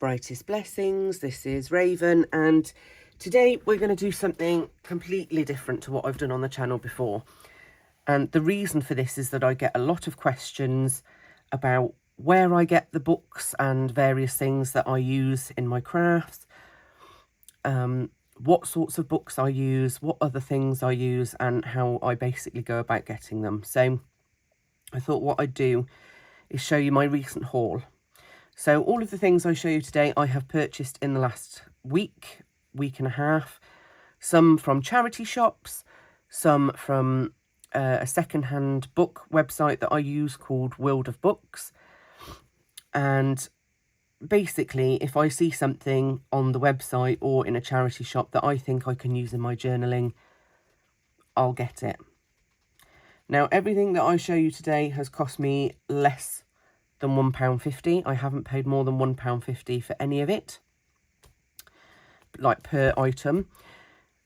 Brightest blessings. This is Raven, and today we're going to do something completely different to what I've done on the channel before. And the reason for this is that I get a lot of questions about where I get the books and various things that I use in my crafts, what sorts of books I use, what other things I use, and how I basically go about getting them. So I thought what I'd do is show you my recent haul. So all of the things I show you today I have purchased in the last week and a half. Some from charity shops, some from a second-hand book website that I use called World of Books. And basically, if I see something on the website or in a charity shop that I think I can use in my journaling, I'll get it. Now, everything that I show you today has cost me less than £1.50. I haven't paid more than £1.50 for any of it, like per item.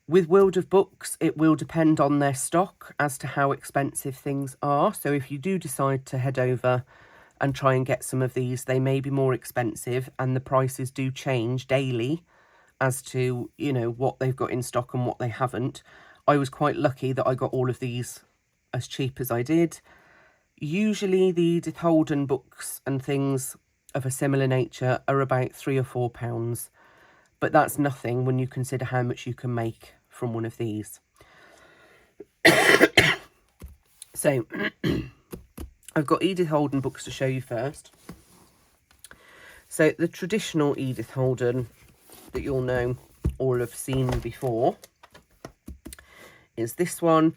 With World of Books, it will depend on their stock as to how expensive things are. So if you do decide to head over and try and get some of these, they may be more expensive, and the prices do change daily as to, you know, what they've got in stock and what they haven't. I was quite lucky that I got all of these as cheap as I did. Usually the Edith Holden books and things of a similar nature are about £3 or £4, but that's nothing when you consider how much you can make from one of these. So I've got Edith Holden books to show you first. So the traditional Edith Holden that you'll know or have seen before is this one.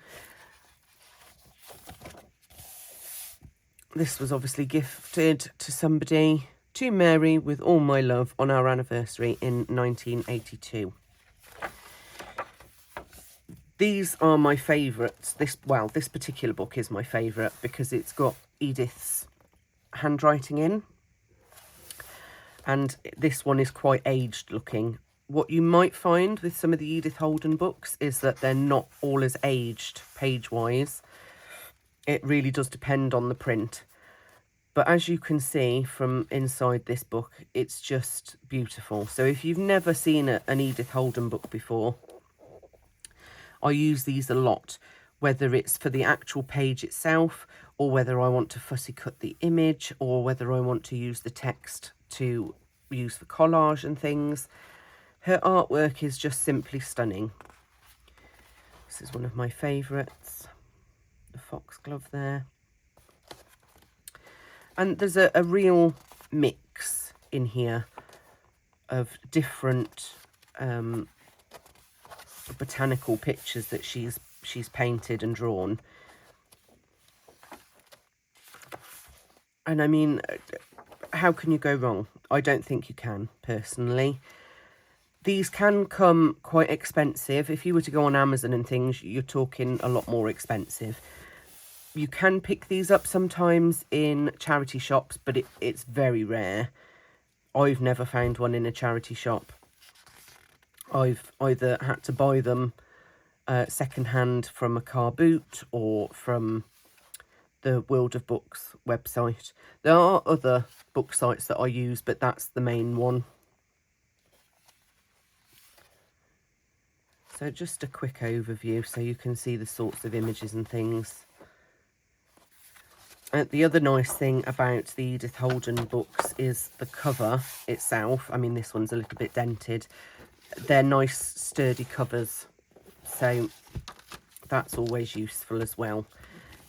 This was obviously gifted to somebody, to Mary, with all my love on our anniversary in 1982. These are my favourites. This particular book is my favourite because it's got Edith's handwriting in. And this one is quite aged looking. What you might find with some of the Edith Holden books is that they're not all as aged page-wise. It really does depend on the print. But as you can see from inside this book, it's just beautiful. So if you've never seen an Edith Holden book before, I use these a lot, whether it's for the actual page itself, or whether I want to fussy cut the image, or whether I want to use the text to use for collage and things. Her artwork is just simply stunning. This is one of my favourites. The foxglove there. And there's a real mix in here of different botanical pictures that she's painted and drawn. And I mean, how can you go wrong? I don't think you can, personally. These can come quite expensive. If you were to go on Amazon and things, you're talking a lot more expensive. You can pick these up sometimes in charity shops, but it's very rare. I've never found one in a charity shop. I've either had to buy them second-hand from a car boot or from the World of Books website. There are other book sites that I use, but that's the main one. So just a quick overview so you can see the sorts of images and things. The other nice thing about the Edith Holden books is the cover itself. I mean, this one's a little bit dented. They're nice, sturdy covers. So that's always useful as well.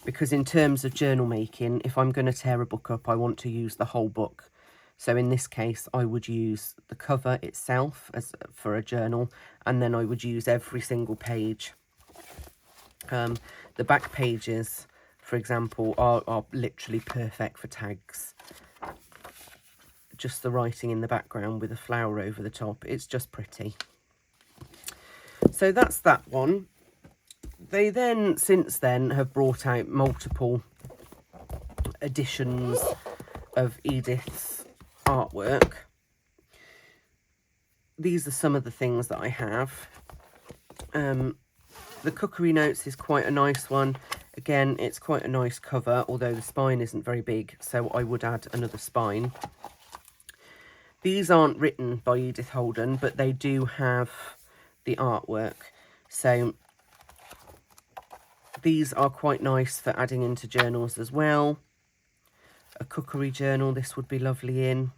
Because in terms of journal making, if I'm going to tear a book up, I want to use the whole book. So in this case, I would use the cover itself for a journal, and then I would use every single page. The back pages, for example, are literally perfect for tags. Just the writing in the background with a flower over the top. It's just pretty. So that's that one. They then, since then, have brought out multiple editions of Edith's artwork. These are some of the things that I have. The Cookery Notes is quite a nice one. Again, it's quite a nice cover, although the spine isn't very big, so I would add another spine. These aren't written by Edith Holden, but they do have the artwork. So these are quite nice for adding into journals as well. A cookery journal, this would be lovely in.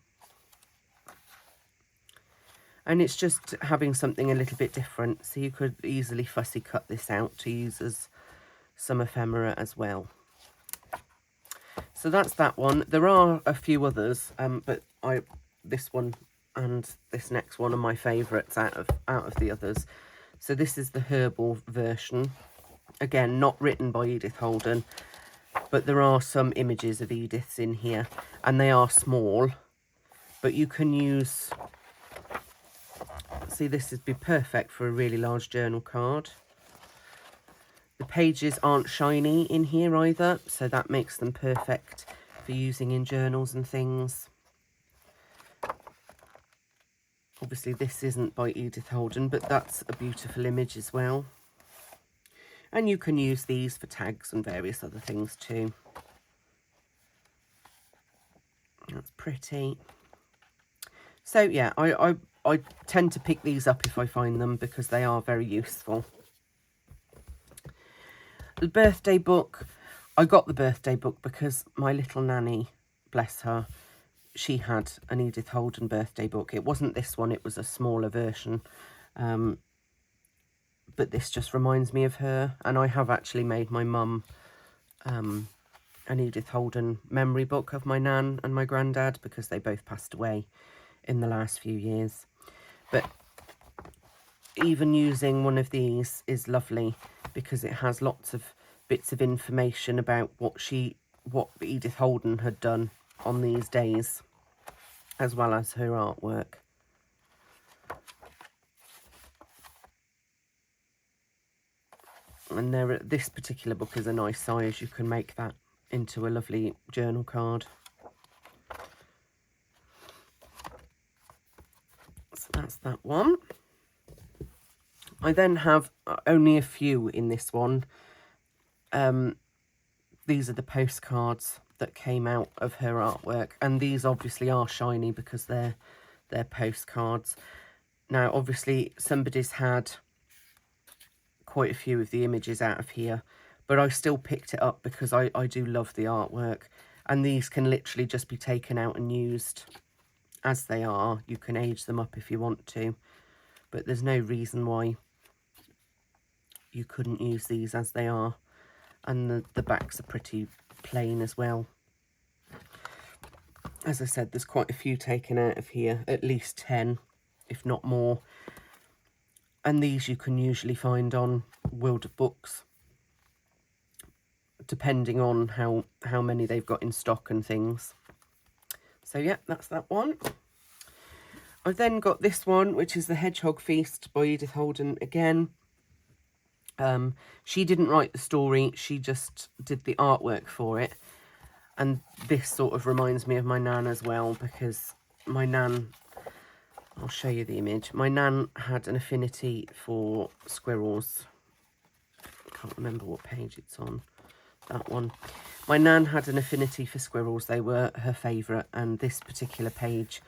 And it's just having something a little bit different. So you could easily fussy cut this out to use as some ephemera as well. So that's that one. There are a few others, but this one and this next one are my favourites out of the others. So this is the herbal version. Again, not written by Edith Holden, but there are some images of Edith's in here, and they are small, but you can use, see, this would be perfect for a really large journal card. The pages aren't shiny in here either, so that makes them perfect for using in journals and things. Obviously this isn't by Edith Holden, but that's a beautiful image as well. And you can use these for tags and various other things too. That's pretty. So yeah, I tend to pick these up if I find them because they are very useful. The birthday book, I got the birthday book because my little nanny, bless her, she had an Edith Holden birthday book. It wasn't this one, it was a smaller version. But this just reminds me of her. And I have actually made my mum an Edith Holden memory book of my nan and my granddad because they both passed away in the last few years. But even using one of these is lovely because it has lots of bits of information about what Edith Holden had done on these days, as well as her artwork. And this particular book is a nice size. You can make that into a lovely journal card. So that's that one. I then have only a few in this one. These are the postcards that came out of her artwork, and these obviously are shiny because they're postcards. Now obviously somebody's had quite a few of the images out of here, but I still picked it up because I do love the artwork, and these can literally just be taken out and used as they are. You can age them up if you want to, but there's no reason why you couldn't use these as they are. And the backs are pretty plain as well. As I said, there's quite a few taken out of here, at least 10, if not more. And these you can usually find on World of Books, depending on how many they've got in stock and things. So yeah, that's that one. I've then got this one, which is The Hedgehog Feast by Edith Holden again. She didn't write the story, she just did the artwork for it. And this sort of reminds me of my nan as well, because my nan, I'll show you the image. My nan had an affinity for squirrels. I can't remember what page it's on, that one. My nan had an affinity for squirrels. They were her favourite, and this particular page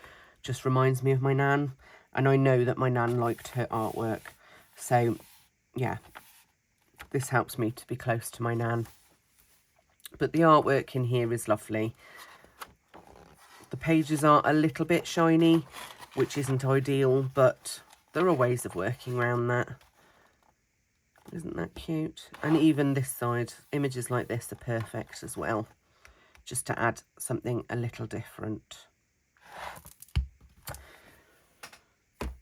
just reminds me of my nan. And I know that my nan liked her artwork. So, yeah, this helps me to be close to my nan. But the artwork in here is lovely. The pages are a little bit shiny, which isn't ideal, but there are ways of working around that. Isn't that cute? And even this side, images like this are perfect as well, just to add something a little different.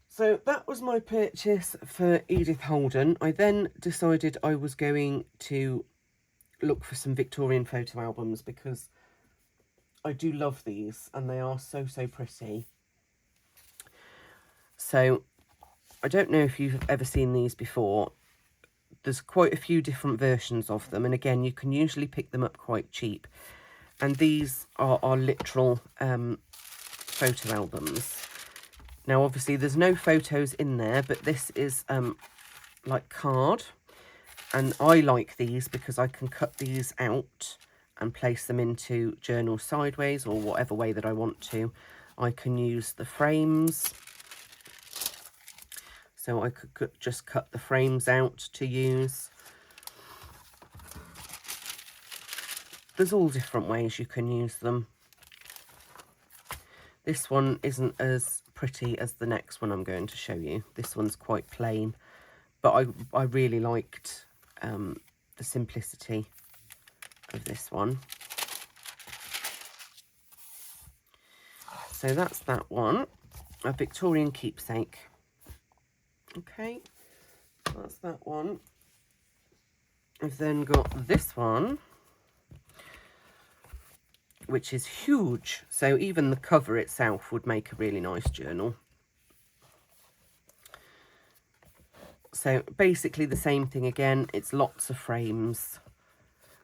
So that was my purchase for Edith Holden. I then decided I was going to look for some Victorian photo albums because I do love these and they are so pretty. So I don't know if you've ever seen these before. There's quite a few different versions of them, and again you can usually pick them up quite cheap. And these are literal photo albums. Now obviously there's no photos in there, but this is like card. And I like these because I can cut these out and place them into journals sideways or whatever way that I want to. I can use the frames. So I could just cut the frames out to use. There's all different ways you can use them. This one isn't as pretty as the next one I'm going to show you. This one's quite plain, but I really liked the simplicity of this one. So that's that one, a Victorian keepsake. Okay, that's that one. I've then got this one, which is huge. So even the cover itself would make a really nice journal. So basically the same thing again, it's lots of frames.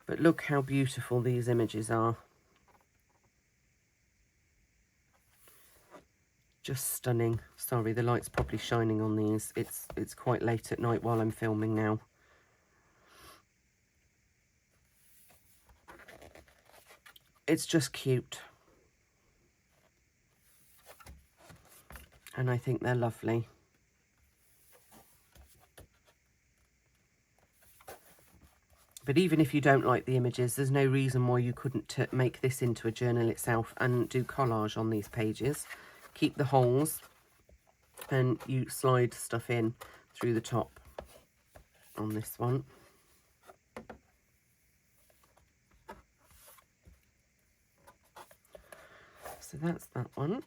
But look how beautiful these images are. Just stunning. Sorry, the light's probably shining on these. It's quite late at night while I'm filming now. It's just cute. And I think they're lovely. But even if you don't like the images, there's no reason why you couldn't make this into a journal itself and do collage on these pages. Keep the holes and you slide stuff in through the top on this one. So that's that one.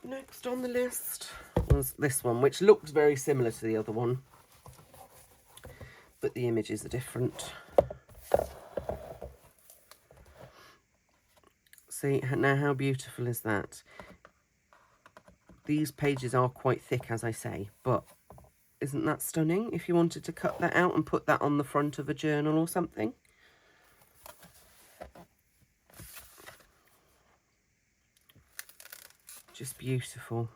Next on the list was this one, which looks very similar to the other one, but the images are different. See, now how beautiful is that? These pages are quite thick, as I say, but isn't that stunning? If you wanted to cut that out and put that on the front of a journal or something. Just beautiful.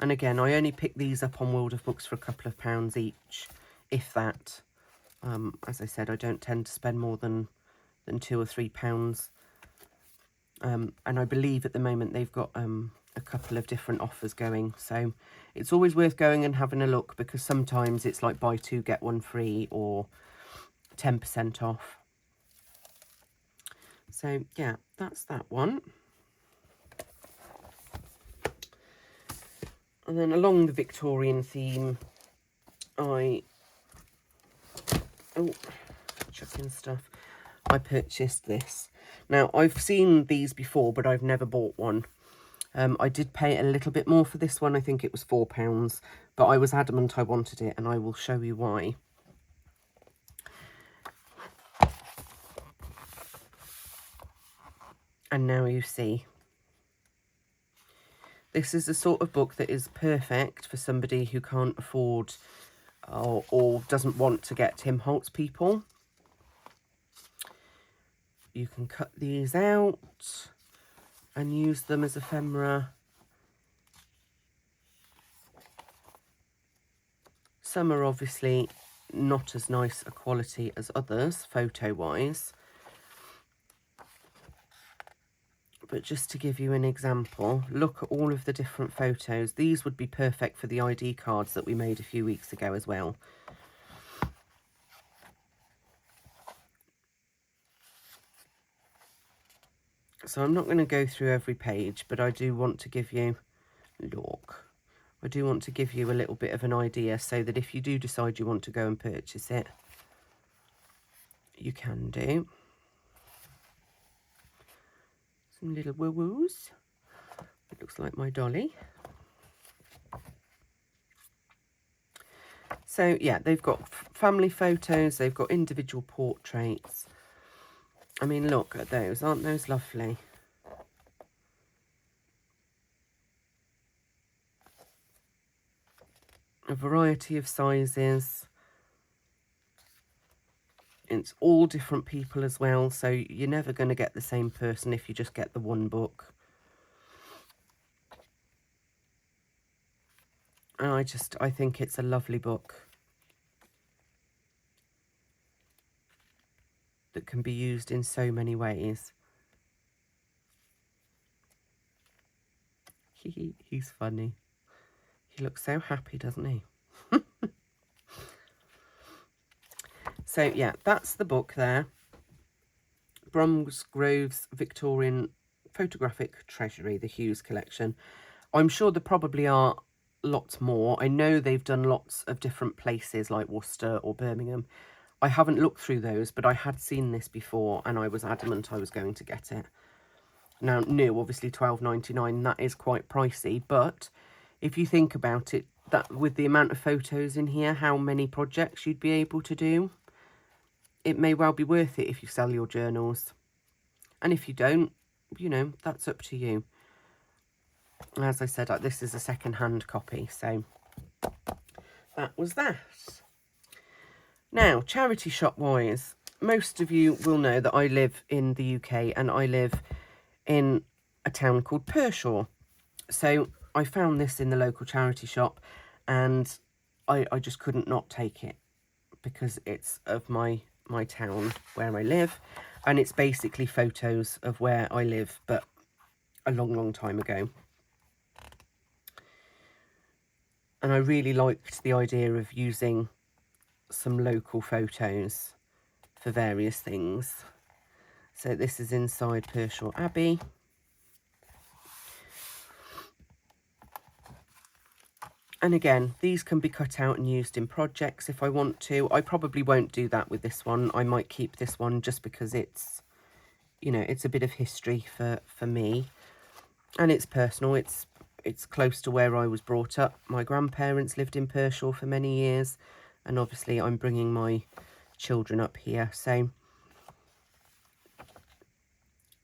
And again, I only picked these up on World of Books for a couple of pounds each, if that. As I said, I don't tend to spend more than £2 or £3. And I believe at the moment they've got a couple of different offers going. So it's always worth going and having a look, because sometimes it's like buy two, get one free or 10% off. So yeah, that's that one. And then along the Victorian theme, chucking stuff, I purchased this. Now, I've seen these before, but I've never bought one. I did pay a little bit more for this one. I think it was £4, but I was adamant I wanted it, and I will show you why. And now you see. This is the sort of book that is perfect for somebody who can't afford or doesn't want to get Tim Holtz people. You can cut these out and use them as ephemera. Some are obviously not as nice a quality as others, photo-wise. But just to give you an example, look at all of the different photos. These would be perfect for the ID cards that we made a few weeks ago as well. So I'm not going to go through every page, but I do want to give you, I do want to give you a little bit of an idea, so that if you do decide you want to go and purchase it, you can do. Some little woo-woos. It looks like my dolly. So yeah, they've got family photos, they've got individual portraits. I mean, look at those, aren't those lovely? A variety of sizes. It's all different people as well, so you're never going to get the same person if you just get the one book. And I think it's a lovely book that can be used in so many ways. He's funny. He looks so happy, doesn't he? So yeah, that's the book there. Bromsgrove's Victorian Photographic Treasury, the Hughes collection. I'm sure there probably are lots more. I know they've done lots of different places like Worcester or Birmingham. I haven't looked through those, but I had seen this before and I was adamant I was going to get it. Now, new, obviously £12.99, that is quite pricey, but if you think about it, that with the amount of photos in here, how many projects you'd be able to do, it may well be worth it if you sell your journals. And if you don't, you know, that's up to you. As I said, this is a second-hand copy, so that was that. Now, charity shop-wise, most of you will know that I live in the UK and I live in a town called Pershore. So I found this in the local charity shop and I just couldn't not take it because it's of my town where I live, and it's basically photos of where I live but a long time ago. And I really liked the idea of using some local photos for various things. So this is inside Pershore Abbey. And again, these can be cut out and used in projects if I want to. I probably won't do that with this one. I might keep this one just because it's, you know, it's a bit of history for me. And it's personal. It's close to where I was brought up. My grandparents lived in Pershore for many years. And obviously I'm bringing my children up here. So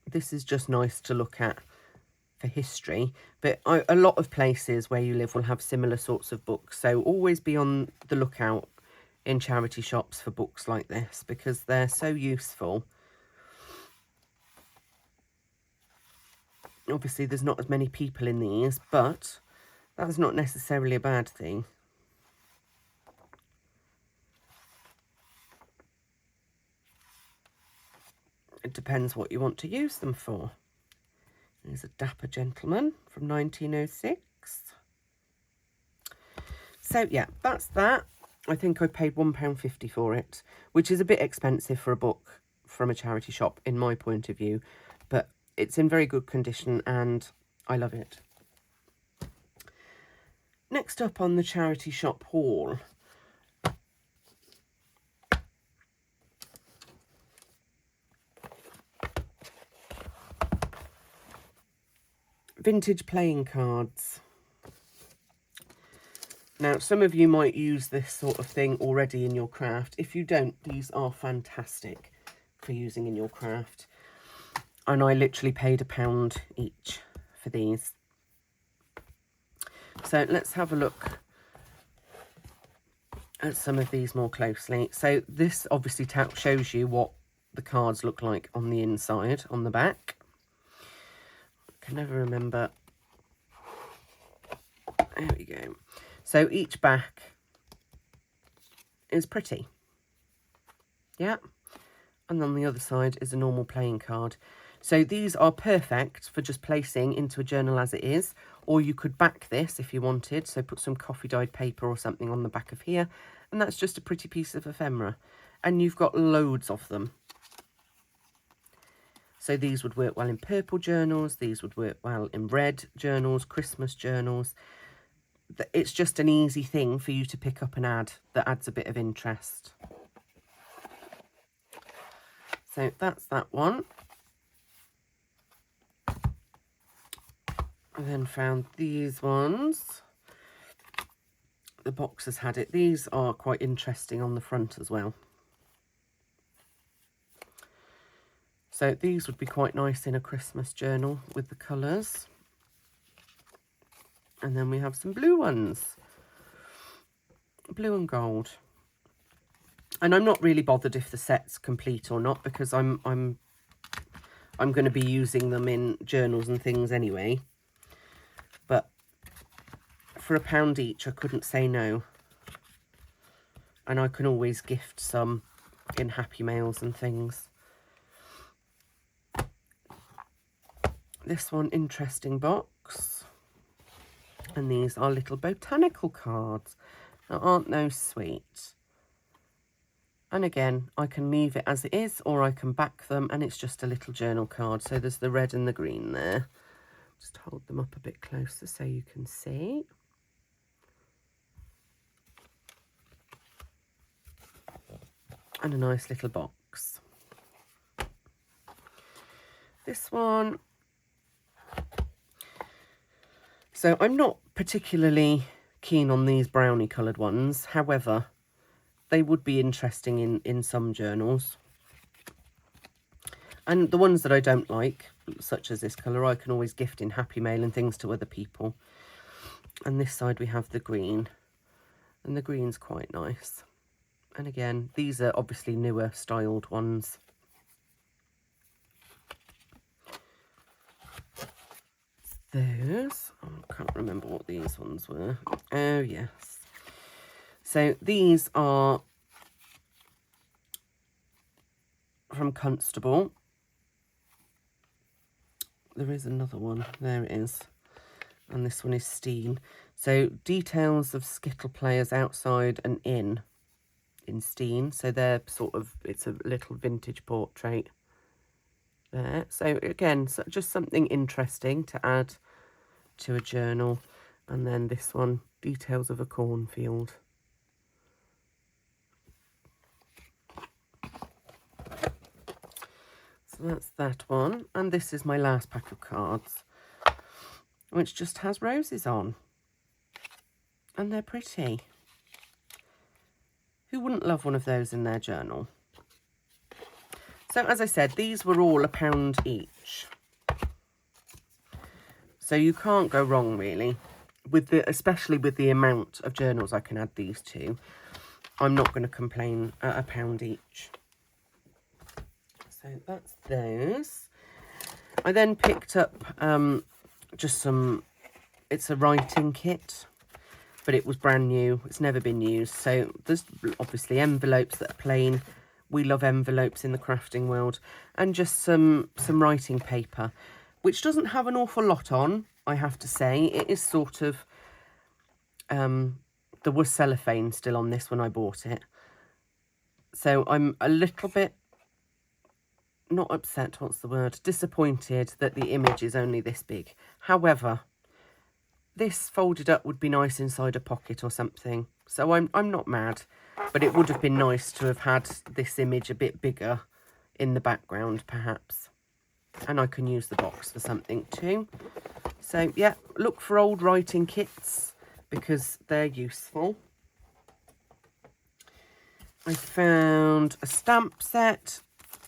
this is just nice to look at for history, but a lot of places where you live will have similar sorts of books, so always be on the lookout in charity shops for books like this because they're so useful. Obviously there's not as many people in these, but that's not necessarily a bad thing. It depends what you want to use them for. There's a dapper gentleman from 1906. So yeah, that's that. I think I paid £1.50 for it, which is a bit expensive for a book from a charity shop in my point of view, but it's in very good condition and I love it. Next up on the charity shop haul, vintage playing cards. Now, some of you might use this sort of thing already in your craft. If you don't, these are fantastic for using in your craft. And I literally paid £1 each for these. So let's have a look at some of these more closely. So this obviously shows you what the cards look like on the inside, on the back. I can never remember. There we go. So each back is pretty. Yeah. And on the other side is a normal playing card. So these are perfect for just placing into a journal as it is, or you could back this if you wanted. So put some coffee dyed paper or something on the back of here, and that's just a pretty piece of ephemera. And you've got loads of them. So these would work well in purple journals, these would work well in red journals, Christmas journals. It's just an easy thing for you to pick up and add that adds a bit of interest. So that's that one. I then found these ones. The box has had it. These are quite interesting on the front as well. So these would be quite nice in a Christmas journal with the colours. And then we have some blue ones. Blue and gold. And I'm not really bothered if the set's complete or not because I'm going to be using them in journals and things anyway. But for £1 each, I couldn't say no. And I can always gift some in Happy Mails and things. This one, interesting box. And these are little botanical cards. Now, aren't those sweet? And again, I can leave it as it is, or I can back them, and it's just a little journal card. So there's the red and the green there. Just hold them up a bit closer so you can see. And a nice little box. This one. So I'm not particularly keen on these brownie coloured ones. However, they would be interesting in some journals. And the ones that I don't like, such as this colour, I can always gift in Happy Mail and things to other people. And this side we have the green. And the green's quite nice. And again, these are obviously newer styled ones. Those, I can't remember what these ones were. Oh yes. So these are from Constable. There is another one, there it is. And this one is Steen. So details of Skittle players outside and in Steen. So they're sort of, it's a little vintage portrait there. So again, just something interesting to add to a journal. And then this one, details of a cornfield. So that's that one. And this is my last pack of cards, which just has roses on. And they're pretty. Who wouldn't love one of those in their journal? So as I said, these were all £1 each. So you can't go wrong really, especially with the amount of journals I can add these to. I'm not going to complain at £1 each. So that's those. I then picked up just some, it's a writing kit, but it was brand new. It's never been used. So there's obviously envelopes that are plain. We love envelopes in the crafting world. And just some writing paper, which doesn't have an awful lot on, I have to say. It is sort of, there was cellophane still on this when I bought it. So I'm a little bit, not upset, what's the word? Disappointed that the image is only this big. However, this folded up would be nice inside a pocket or something. So I'm not mad, but it would have been nice to have had this image a bit bigger in the background, perhaps. And I can use the box for something too. So yeah, look for old writing kits because they're useful. I found a stamp set,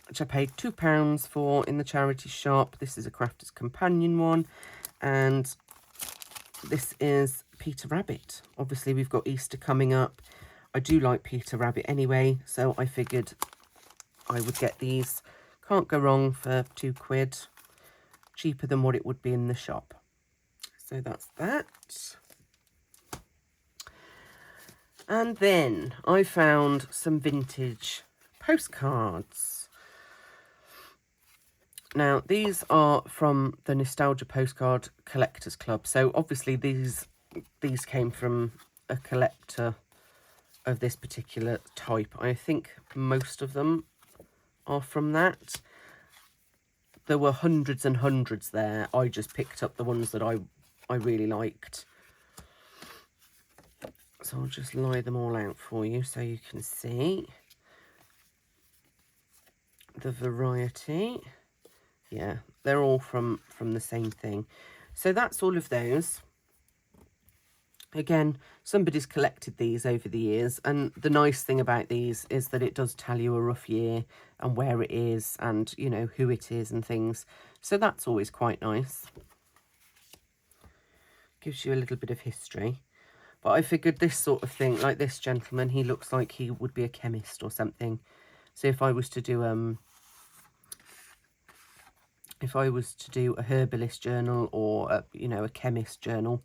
which I paid £2 for in the charity shop. This is a Crafter's Companion one. And this is Peter Rabbit. Obviously, we've got Easter coming up. I do like Peter Rabbit anyway, so I figured I would get these. Can't go wrong for £2. Cheaper than what it would be in the shop. So that's that. And then I found some vintage postcards. Now, these are from the Nostalgia Postcard Collectors Club. So obviously these came from a collector of this particular type. I think most of them are from that. There were hundreds and hundreds there. I just picked up the ones that I really liked. So I'll just lie them all out for you so you can see the variety. Yeah, they're all from the same thing. So that's all of those. Again, somebody's collected these over the years, and the nice thing about these is that it does tell you a rough year and where it is and, you know, who it is and things. So that's always quite nice. Gives you a little bit of history. But I figured this sort of thing, like this gentleman, he looks like he would be a chemist or something. So if I was to do a herbalist journal or you know, a chemist journal,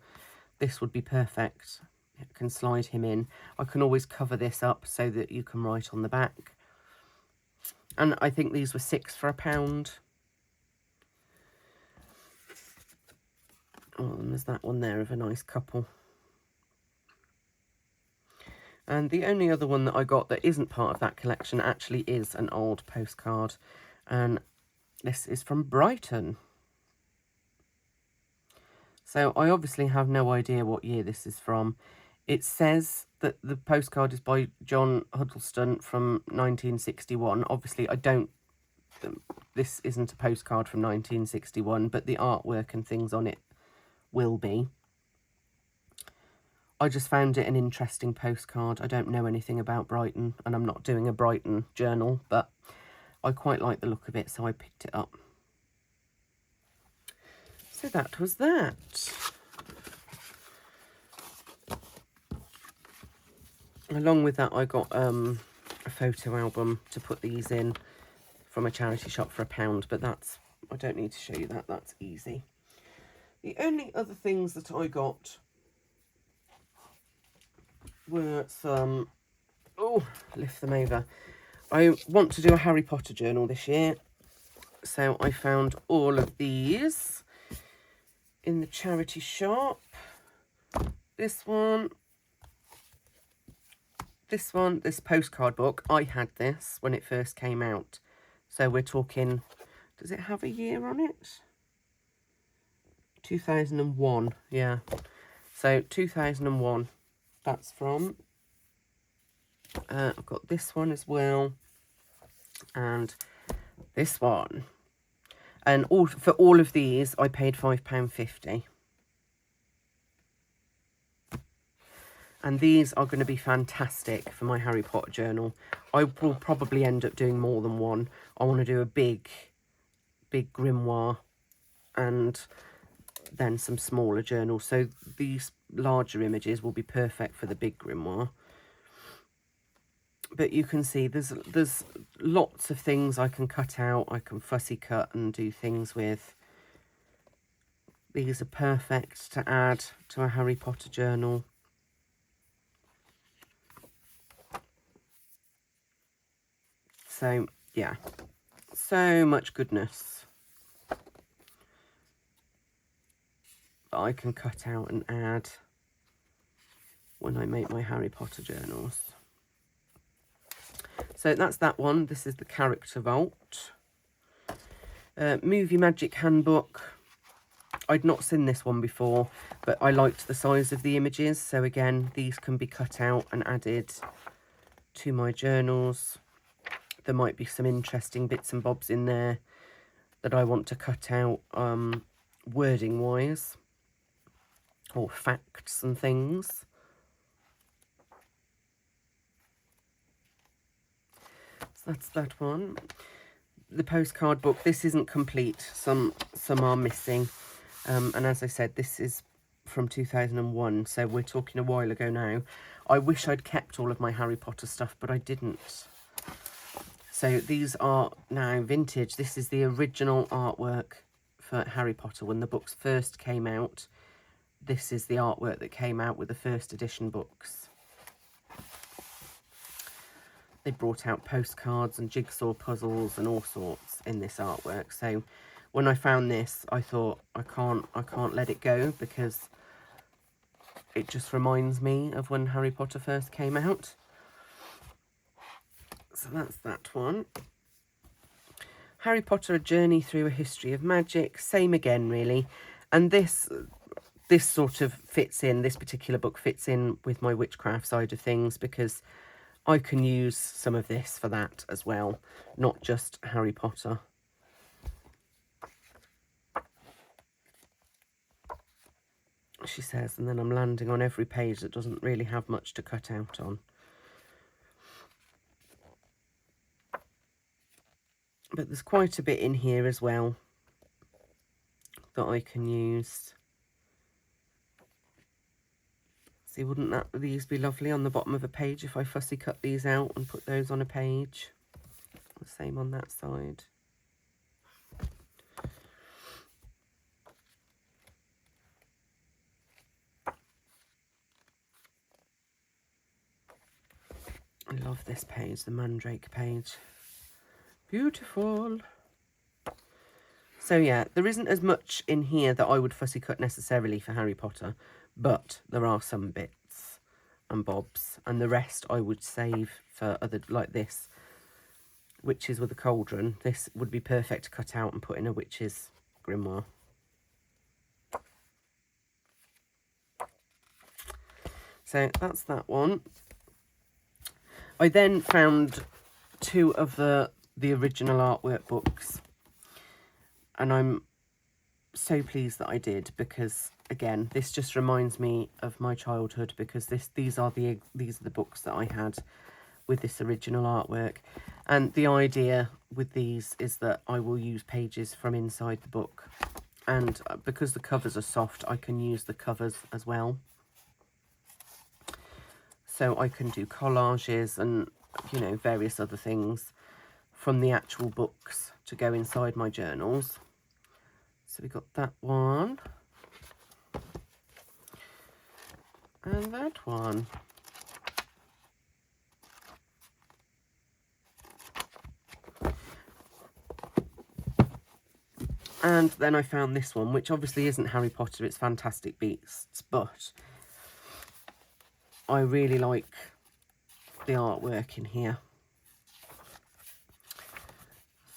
this would be perfect. I can slide him in. I can always cover this up so that you can write on the back. And I think these were 6 for £1. Oh, and there's that one there of a nice couple. And the only other one that I got that isn't part of that collection actually is an old postcard. And this is from Brighton. So I obviously have no idea what year this is from. It says that the postcard is by John Huddleston from 1961. Obviously, this isn't a postcard from 1961, but the artwork and things on it will be. I just found it an interesting postcard. I don't know anything about Brighton, and I'm not doing a Brighton journal, but I quite like the look of it, so I picked it up. So that was that. Along with that, I got a photo album to put these in from a charity shop for £1, but I don't need to show you that, that's easy. The only other things that I got were some, lift them over. I want to do a Harry Potter journal this year, so I found all of these in the charity shop. This postcard book, I had this when it first came out. So we're talking, does it have a year on it? 2001, yeah. So 2001, that's from. I've got this one as well, and this one. And for all of these, I paid £5.50. And these are going to be fantastic for my Harry Potter journal. I will probably end up doing more than one. I want to do a big grimoire and then some smaller journals. So these larger images will be perfect for the big grimoire. But you can see there's lots of things I can cut out. I can fussy cut and do things with. These are perfect to add to a Harry Potter journal. So, yeah, so much goodness that I can cut out and add when I make my Harry Potter journals. So that's that one. This is the Character Vault. Movie Magic Handbook. I'd not seen this one before, but I liked the size of the images. So again, these can be cut out and added to my journals. There might be some interesting bits and bobs in there that I want to cut out wording wise, or facts and things. So that's that one. The postcard book, this isn't complete. Some are missing. And as I said, this is from 2001, so we're talking a while ago now. I wish I'd kept all of my Harry Potter stuff, but I didn't. So these are now vintage. This is the original artwork for Harry Potter when the books first came out. This is the artwork that came out with the first edition books. They brought out postcards and jigsaw puzzles and all sorts in this artwork. So when I found this, I thought I can't let it go, because it just reminds me of when Harry Potter first came out. So that's that one. Harry Potter, A Journey Through a History of Magic. Same again, really. And this sort of fits in, this particular book fits in with my witchcraft side of things, because I can use some of this for that as well, not just Harry Potter. She says, and then I'm landing on every page that doesn't really have much to cut out on. But there's quite a bit in here as well that I can use. See, wouldn't these be lovely on the bottom of a page if I fussy cut these out and put those on a page? The same on that side. I love this page, the Mandrake page. Beautiful. So yeah, there isn't as much in here that I would fussy cut necessarily for Harry Potter, but there are some bits and bobs, and the rest I would save for other, like this, Witches with a Cauldron. This would be perfect to cut out and put in a witch's grimoire. So that's that one. I then found 2 of the original artwork books, and I'm so pleased that I did, because again, this just reminds me of my childhood, because these are the books that I had with this original artwork. And the idea with these is that I will use pages from inside the book, and because the covers are soft, I can use the covers as well. So I can do collages and, you know, various other things from the actual books to go inside my journals. So we got that one. And that one. And then I found this one, which obviously isn't Harry Potter, it's Fantastic Beasts, but I really like the artwork in here.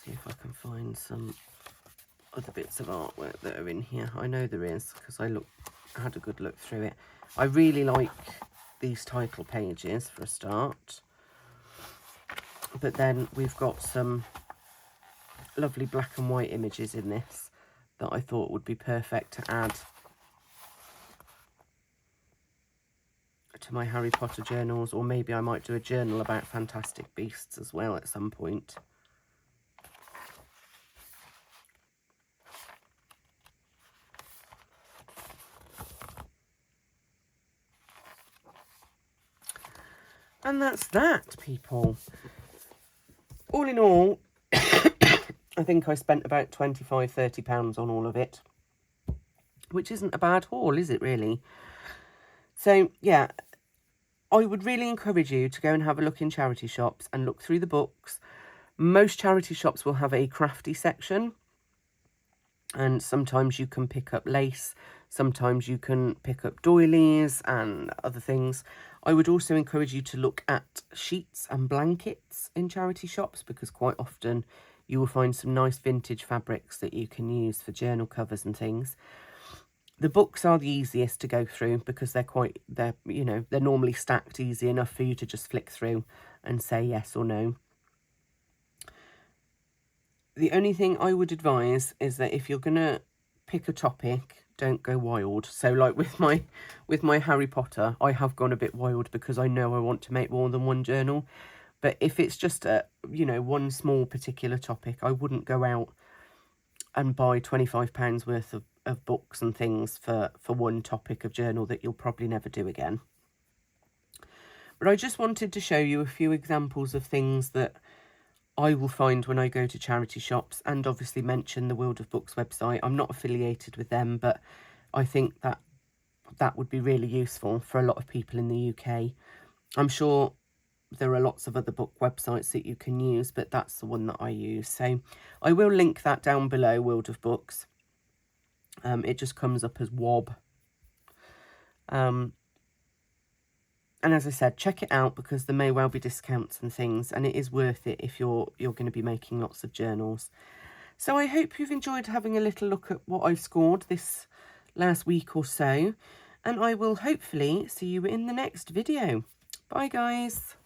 See if I can find some other bits of artwork that are in here. I know there is, because I had a good look through it. I really like these title pages for a start, but then we've got some lovely black and white images in this that I thought would be perfect to add to my Harry Potter journals, or maybe I might do a journal about Fantastic Beasts as well at some point. And that's that, people. All in all, I think I spent about £25–30 on all of it, which isn't a bad haul, is it really? So, yeah, I would really encourage you to go and have a look in charity shops and look through the books. Most charity shops will have a crafty section, and sometimes you can pick up lace, sometimes you can pick up doilies and other things. I would also encourage you to look at sheets and blankets in charity shops, because quite often you will find some nice vintage fabrics that you can use for journal covers and things. The books are the easiest to go through, because they're normally stacked easy enough for you to just flick through and say yes or no. The only thing I would advise is that if you're going to pick a topic, don't go wild. So like with my Harry Potter, I have gone a bit wild because I know I want to make more than one journal. But if it's just one small particular topic, I wouldn't go out and buy £25 worth of books and things for one topic of journal that you'll probably never do again. But I just wanted to show you a few examples of things that I will find when I go to charity shops, and obviously mention the World of Books website. I'm not affiliated with them, but I think that would be really useful for a lot of people in the UK. I'm sure there are lots of other book websites that you can use, but that's the one that I use. So I will link that down below, World of Books. It just comes up as WOB. And as I said, check it out, because there may well be discounts and things, and it is worth it if you're going to be making lots of journals. So I hope you've enjoyed having a little look at what I've scored this last week or so, and I will hopefully see you in the next video. Bye guys.